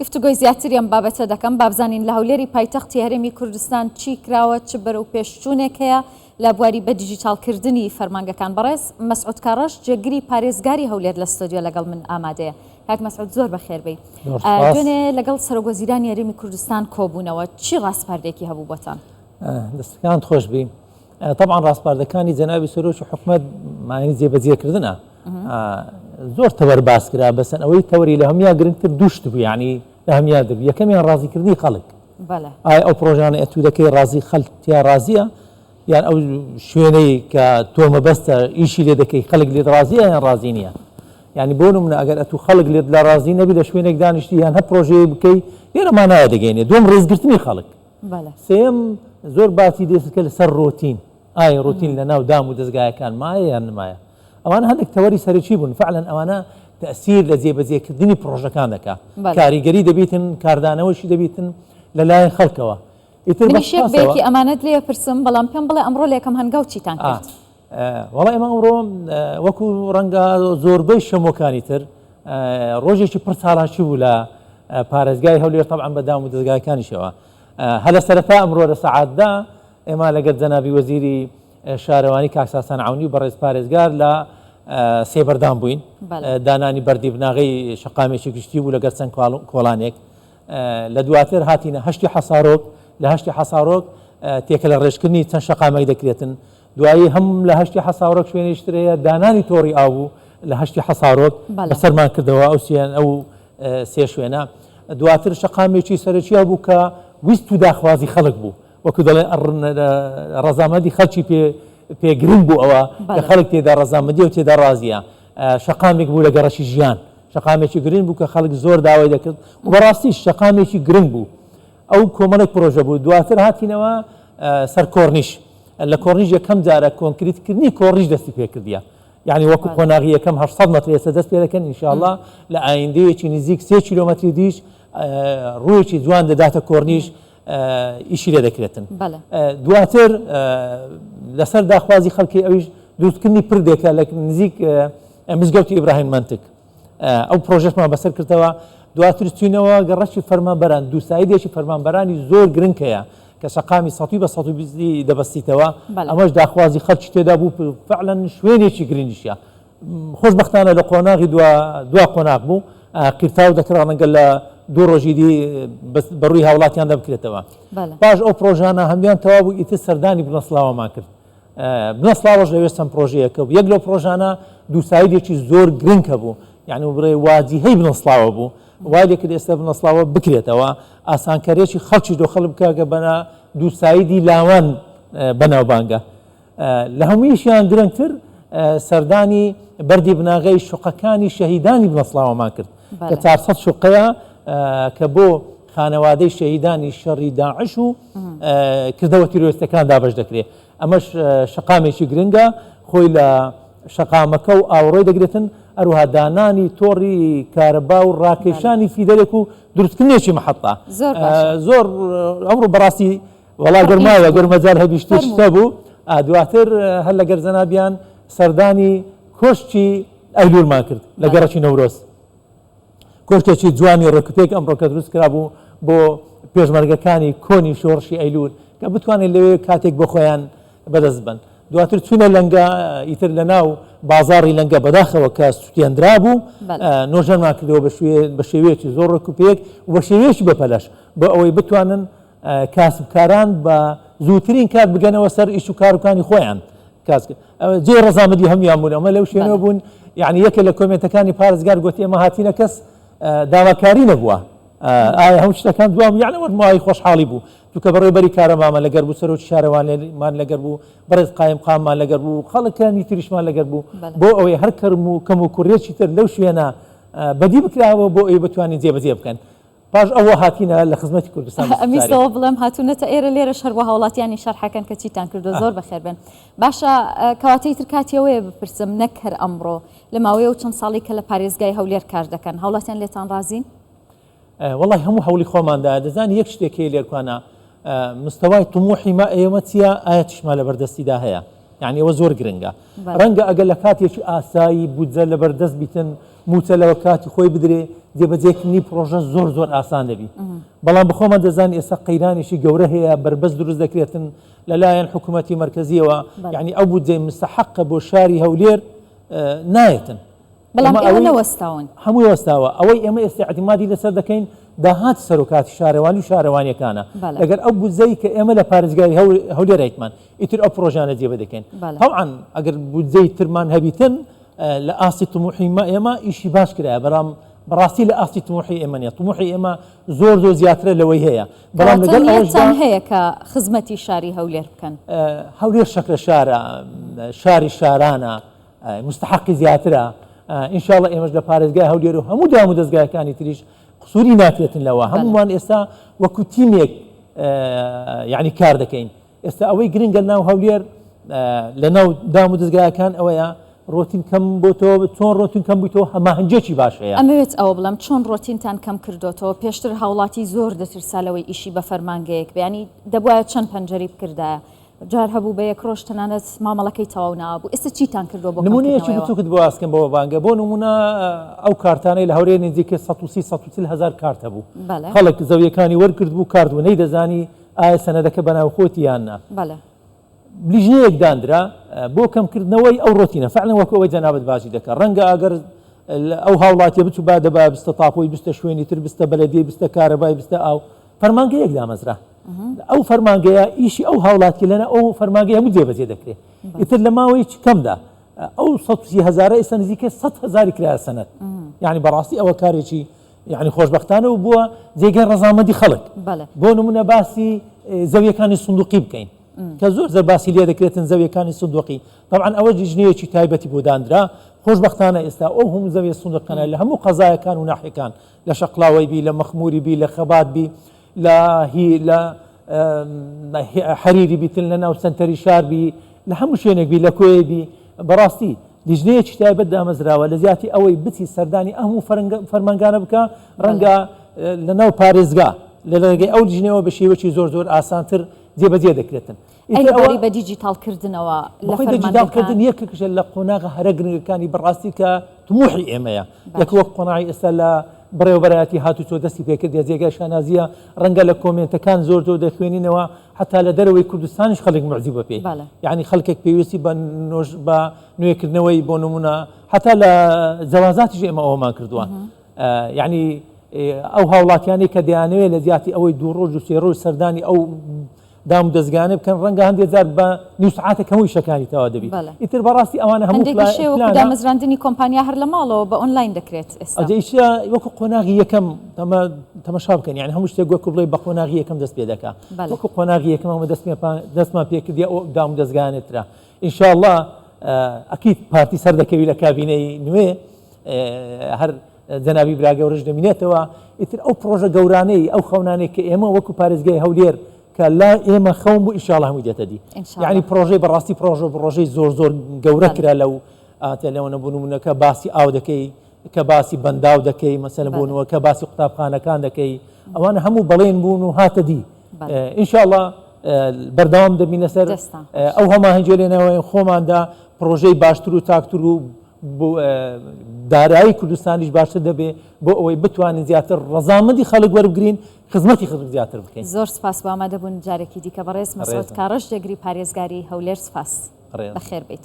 گفتوگۆی زیاتریان بابەتە دەکەم بابزانین لە هەولێری پایتەختی هەرێمی کوردستان چی کراوە چ بەرەو پێشچوونێک هەیە لە بواری بە دیجیتالکردنی فەرمانگەکان. بەڕێز مەسعود کاڕەش جێگری پارێزگاری هەولێر لە ستۆدیۆ لەگەڵ من ئامادەیە. کاک مەسعود زۆر بەخێربەی. دوێنێ لەگەڵ سەرۆکوەزیرانی هەرێمی کوردستان کۆبوونەوە چی ڕاستپاردێکی هەبوو بۆتان؟ دەستەکان خۆش بی. طبعا ڕاستپاردەکانی جەنابی سەرۆکی حکومەت معنی جێبەجێکردنە زۆر تەوەر باس کرا بەسەر ئەوەی تەوەری لە هەمیا گرنگتر دووشت بوو، یعنی لە هەمیا دەبوو. یەکەمیان ڕازیکردنی خەڵک. ئایا ئەو پرۆژانە ئەتو دەکەی ڕازی خەڵکیا ڕازیە یان ئەو شوێنەی کە تۆ مەبەستە ئیشی لێ دەکەی خەڵک لێت ڕازیە یان ڕازی نییە. یعنی بۆ نمونە ئەگەر ئەتو خەڵک لێت لە ڕازی نەبی لە شوێنێک دانیشتی یان هەر پرۆژەیە بکەی لێرە مانایە دەگەینێ. دووەم ڕێزگرتنی خەڵک. سێم زۆر باسی دێستکە لەسەر ڕۆتین. ئایا ڕۆتین لە ناو دام و دەستگایەکان مایە یان نمایە. ئەوانە هەندێک تەوەری سەرەکی بوون. فعلەن ئەوانە تەسیر لە جێبەجێکردنی پرۆژەکان دەکات. کاریگەری دەبێتن، کاردانەوەشی دەبێتن لەلایەن خەڵکەوە. منیشێکی ئەمانەت لێ پرسم بەڵام پێم بڵێ ئەمڕۆ لێکم هەنگاو چیتان کرد؟ وەڵای ئەمە ئەمڕۆ وەکو ڕەنگە زۆربەی شەمۆکانی تر ڕۆژێکی پڕ ساڵاکی بوو لە پارێزگای هەولێر تەبعاً بە دام و دەستگاکانیشەوە. هەلە سەرەتا ئەمڕۆ لە سەعاتدا ئێمە لەگەڵ جەنابی وەزیری شارەوانی کاک ساسان عەونی و بەڕێز پارێزگار لە سێبەردان بووین. دانانی بەردی بناغی شەقامێکی گشتی بوو لەگەڵ چەند کۆڵانێک. لە دواتر هاتینە هەشتی حەسارۆک. لە هەشتی حەسارۆک تێکە لە ڕێژکردنی چەند شەقامەی دەکرێتن. دوایی هەم لە هەشتی حەسارۆک شوێنیشترەیە دانانی تۆڕی ئاو لە هەشتی حەسارۆک بەسەرمان کردەوە ئەو سێ شوێنە. دواتر شەقامێکی سەرەکیە بوو کە ویست و داخوازی خەڵک بوو، وەکو دەڵێن ڕەزامەندی خەڵکی پێگرنگ بوو ئەوە کە خەڵک تێدا ڕەزامەندی و تێدا ڕازیە. شەقامێک بوو لە گەڕەشی ژیان، شەقامێکی گرنگ بوو کە خەڵک زۆر داوای دەکرد و بەڕاستی شەقامێکی گرنگ بوو. ئەو کۆمەڵێک پرۆژە بوو. دواتر هاتینەوە سەر کۆڕنیش. لە کۆڕنیش یەکەم جارە کۆنکریتکردنی کۆڕنیش دەستی پێکردیە. یعنی وەکو قۆناغی یەکەم 800 مەتر ئێستا دەست پێ دەکەن ئینشاءالله لە ئایندەیەکی نزیک 3 کیلۆمەتری دیش ڕوویەکی جوان دەداتە کۆڕنیش ئیشی لێ دەکرێتن. دواتر لەسەر داخوازی خەڵکی ئەویش دروستکردنی پردێکە لە نزیک مزگەوتی ئیبراهیم مەنتک. ئەو پرۆژەشمان بەسەر کردەوە. دواتر چوینەوە گەڕەشی فەرمانبەران، دووسایدێکی فەرمانبەرانی زۆر گرنگ هەیە کە شەقامی 100 بە 120 دەبەستیتەوە. ئەمەش داخوازی خەڵکی تێدا بوو، فعلەن شوێنێکی گرنگیشە. خۆشبەختانە لە قۆناغی دوا قۆناغ بوو قیرتاو دەکرا ڕەنگە لە دوو ڕۆژی دی بەڕووی هاوڵاتیان دەبکرێتەوە. پاش ئەو پرۆژانە هەمویان تەواو بوو، ئیتر سەردانی بنەسڵاوەمان کرد. بنەسڵاوەش لەوێستم پرۆژەیەکە بوو. یەک لەو پرۆژانە دووسایدێکی زۆر گرنگ هەبوو، یعنی بڕێ واجهەی بنەسڵاوە بوو. وای لێکرد ئێستا بنەسڵاوە بکرێتەوە، ئاسانکاریەکی خەڵکی دۆ خەڵک بکە کە بەنا دووسایدی لاوان بەناوبانگە. لە هەموویشیان گرنگتر سەردانی بەردی بناغەی شوقەکانی شەهیدانی بنەسڵاوەمان کرد کە 400 شوقەیە کە بۆ خانەوادەی شەهیدانی شەڕی داعش و کردەوە تیرۆریستەکان دابەش دەکرێت. ئەمەش شەقامێکی گرنگە، خۆی لە شەقامەکە و ئاوڕۆی دەگرێتن. ئەروها دانانی تۆڕی کارەبا و ڕاکێشانی فیدەرێک و دروستکردنێکی مەحەتە زۆر ئەمڕۆ بەڕاستی وەڵا گەرمایە گەرمەجار هەبیشتە بوو. دواتر هەر لە گەرزەنابیان سەردانی کۆشتی ئەیلولمان کرد لە گەڕەکی نەورۆز. کۆشتێکی جوانی ڕێکوپێک ئەمڕۆکە دروست کرا بوو بۆ پێشمەرگەکانی کۆنی شۆڕشی ئەیلول کە بتوانێت لەوێ کاتێک بۆ خۆیان بەدەست بن. دواتر چوونە لەنگە ئیتر لە ناو بازاڕی لەنگە بەداخەوە کە سووتێنرا بوو نۆژەنمان کردەوە بە شێوەیەکی زۆر ڕێکوپێک و بە شێوەیەکی بەپەلەش بۆ ئەوەی بتوانن کاسبکاران بە زووترین کات بگەنەوە سەر ئیش و کارەکانی خۆیان جێ ڕەزامەندی هەمویان بوون. ئەمە لەو شوێنەوە بوون، یعنی یەکێ لە کۆمنتەکانی پارێزگار گوتی ئێمە هاتینە کەس داواکاری نەبووە. ئایا هەموو شتەکان دوام یعنی وەرماوەی خۆشحاڵی بوو چونکە بەڕێوەبەری کارەمامە لەگەر بوو، سەرۆکی شارەوانمان لەگەر بوو، بەڕێز قایم قاممان لەگەر بوو، خەڵکانی تریشمان لەگەر بوو بۆ ئەوەی هەر کەرم و کەم و کوڕێکی تر لەو شوێنە بەدی بکراوە بۆ ئەوەی بتوانین جێبەجێ بکەن. پاش ئەوە هاتینە لە خزمەتی کوردستان. ئەمیستەوە بڵێم هاتوونەتە ئێرە لێرە شەڕوە هاوڵاتیانی شەرحەکەن کە چیتان کردو زۆر بەخێر بن. باشە کەواتەی تر کاتیەوەیە بپرسم نەک هەر ئەمڕۆ لە ماوەیە و چەند ساڵی کە لە پارێزگای هەولێر کار دەکەن هاوڵاتیان لێتان ڕازین؟ وڵی هەموو هەوڵی خۆماندا دەزانی یەک شتێکی لێرکوانە مستەوای طموحی ما ئێمە چیە ئایا تشما لە بەردەستیدا هەیە. يعني ئەوە زۆر گرنگە ڕەنگە ئەگەر لە کاتێکی ئاسایی بودجە لەبەردەست بیتن موچە لەوە کاتی خۆی بدرێ جێبەجێکردنی پرۆژە زۆر ئاسان دەبی بەڵام بخۆمە دەزان ئێستا قەیرانێکی گەورە هەیە بربەست دروست دەکرێتن لەلایەن حکوومەتی مرکزیەوە یعنی ئەو بودجەی مستحقە بۆ شاری هەولێر نایەتن بەڵام ئێوە نەوەستاون هەمووی وەستاوە ئەوەی ئێمە ئێستا اعتیمادی لەسەر دەکەین داهات سەرۆکاتی شارەوانی و شارەوانیەکانە لەگەر ئەو بودجەی کە ئێمە لە پارێزگای هەولێر ئەیتمان ئیتر ئەو پرۆژانە جێبە دەکەین طبعاً ئەگەر بودجەی ترمان هەبیتن لە ئاستی طموحی ئێمە ئیشی باش کرایە بەڵام بەڕاستی لە ئاستی طموحی ئێمە نیە طموحی ئێمە زۆر زیاترە لەوەی هەیە بەڵام لەگەڵ ئەوەشتان هەیە کە خزمەتی شاری هەولێر بکەن هەولێر شەکرە شارە شاری شارانە مستحقی زیاترە ئینشاءڵڵا ئێمەش لە پارێزگای هەولێر و هەموو دام و دەستگایەکانی تریش قسووری ناکرێتن لەوە هەمومان ئێستا وەکو تیمێک یعنی کار دەکەین ئێستا ئەوەی گرنگە ناو هەولێر لە ناو دام و دەستگایەکان ئەوەیە ڕۆتین کەم بۆتەوە چۆن ڕۆتین کەم بوویتەوە هەماهەنگێکی باش هەیە ئەمەوێت ئەوە بڵم چۆن ڕۆتینتان کەم کردوتەوە پێشتر هاوڵاتی زۆر دەترسالەوەی ئیشی بە فەرمانگەیەک بەیانی دەبواە چەند پەنجەری بکردایە جار هەبوو بە یەک ڕۆژ تەنانەت مامەڵەکەی تەواو نابوو ئێستا چیتان کردو بۆ نمونەیەکی بچووکت بۆ ئاسکەم بەوە بانگە بۆ نمونە ئەو کارتانەی لە هەولێر نزیکە 130 هزار کارت هەبوو خەڵک زەویەکانی وەرگرت بوو کارت بوو نەیدەزانی ئایا سەنەدەکە بەناو خۆتی یاننا بلیژنەیەک دانرا بۆ کەمکردنەوەی ئەو ڕۆتینە فعلا وەکو ئەوەی جەنابەت باسی دەکات ڕەنگە ئەگەر ئەو هاوڵاتیە بچوو با دەبا بستە تاپۆی بستە شوێنی تر بستە بەلەدیە بستە کارەبای بستە ئاو فەرمانگەیەک دامەزرا ئەو فەرمانگەیە ئیشی ئەو هاوڵاتی لەنە ئەو فەرمانگەی هەموو جێبەجێ دەکرێت ئیتر لە ماوەی کەمدا ئەو 130 هزارە ئێستا نزیکە 100 هزاری کرایە سەنەت یعنی بەڕاستی ئەوە کارێکی یعنی خۆشبەختانە و بووە جێگەی ڕەزامەندی خەڵک بۆ نمونە باسی زەویەکانی سندوقی بکەین کە زۆر باسی لێ دەکرێتن زەویەکانی سندوقی طبعا ئەوە ژنەیەکی تایبەتی بۆ دانرا خۆشبەختانە ئێستا ئەو هەموو زەویە سندوقەکانە لە هەموو قەزایەکان و ناحیەکان لە شەقڵاوەی بی لە مەخموری بی لە خەبات بی لە حەریری بیتن لە ناو سنتەری شار بی لە هەموو شوێنێک بی لە کۆیە بی بەڕاستی لیژنەیەکی تایبەت دامەزراوە لە زیاتی ئەوەی بچی سەردانی هەموو فەرمانگانە بکە ڕەنگە لە ناو پارێزگا لە لەگەی ئەو لیژنەوە بە شێوەی زۆر ئاسانتر جێبەجێ دەکرێتن ئەوەی بە دیجیتالکردنەوە لە دیجیتالکردن یەکێکە لە قۆناغە هەرە گرنگەکانی بەڕاستی کە طموحی ئێمەیە یەک وەک قۆناغی ئێستا لە بەڕێوەبەرایەتی هاتوچۆ دەستی پێکرد جێگای شانازیە ڕەنگە لە کۆمنتەکان زۆر دەخوێنینەوە حتا لە دەرەوەی کوردستانیش خەڵک معجیبە پێی یعنی خەڵکێک پێویستی بە نوێکردنەوەی بۆ نمونە حتا لە جەوازاتیش ئێمە ئەوەمان کردووە یعنی ئەو هاوڵاتیانی کە دەیانەوێت لە زیاتی ئەوەی دوو ڕۆژ و سێ ڕۆژ سەردانی ئەو دام و دەستگانە بکەن ڕەنگە هەندێک جار بە نیو سعاتێک هەمووی شەکانی تەوا دەبی ئیتر بەڕاستی ئەوانە هەموو دامەزراندنی کۆمپانیا هەر لە ماڵەوە بە ئۆنلاین دەکرێت ئەجا وەکو قۆناغی یەکەم تەماشا بکەن یعنی هەموو شتێک وەکو بڵێ بە قۆناغی یەکەم دەست پێ دەکات وەکو قۆناغی یەکەم ئەمە دەستمان پێکردی ئەو دام و دەستگانێترا ئینشاءڵڵا ئەکید پارتی سەر دەکەوی لە کابینەی نوێ هەر جەنابی براگەورەش دەمینێتەوە ئیتر ئەو پرۆژە گەورانەی ئەو خەونانەی کە ئێمە وەکو پارێزگای هەولێر کە لا ئێمە خەون بوو ئینشاءڵڵا هەمووی دێتە دی یعنی پرۆژەی بەڕاستی پرۆژەی زۆر گەورە کرا لەو ئاتە لەوەنە بوو نمونەکە باسی ئاو دەکەی کە باسی بەنداو دەکەی مەسەلەن بوونەوە کە باسی قوتابخانەکان دەکەی ئەوانە هەموو بەڵێن بوون و هاتە دی ئینشاءڵڵا بەردەوام دەبینە سەر ئەو هەماهەنگێ لێنەوەی خۆماندا پرۆژەی باشتر و تاکتر و دارایی کوردستانیش باشتر دەبێ بۆ ئەوەی بتوانین زیاتر ڕەزامەندی خەڵک وەربگرین خزمەتی خەڵک زیاتر بکەین زۆر سپاس بۆ ئامادەبوون جارێکی دیکە بەڕێز مەسعود کاڕۆژ جێگری پارێزگاری هەولێر سپاس بەخێر بیت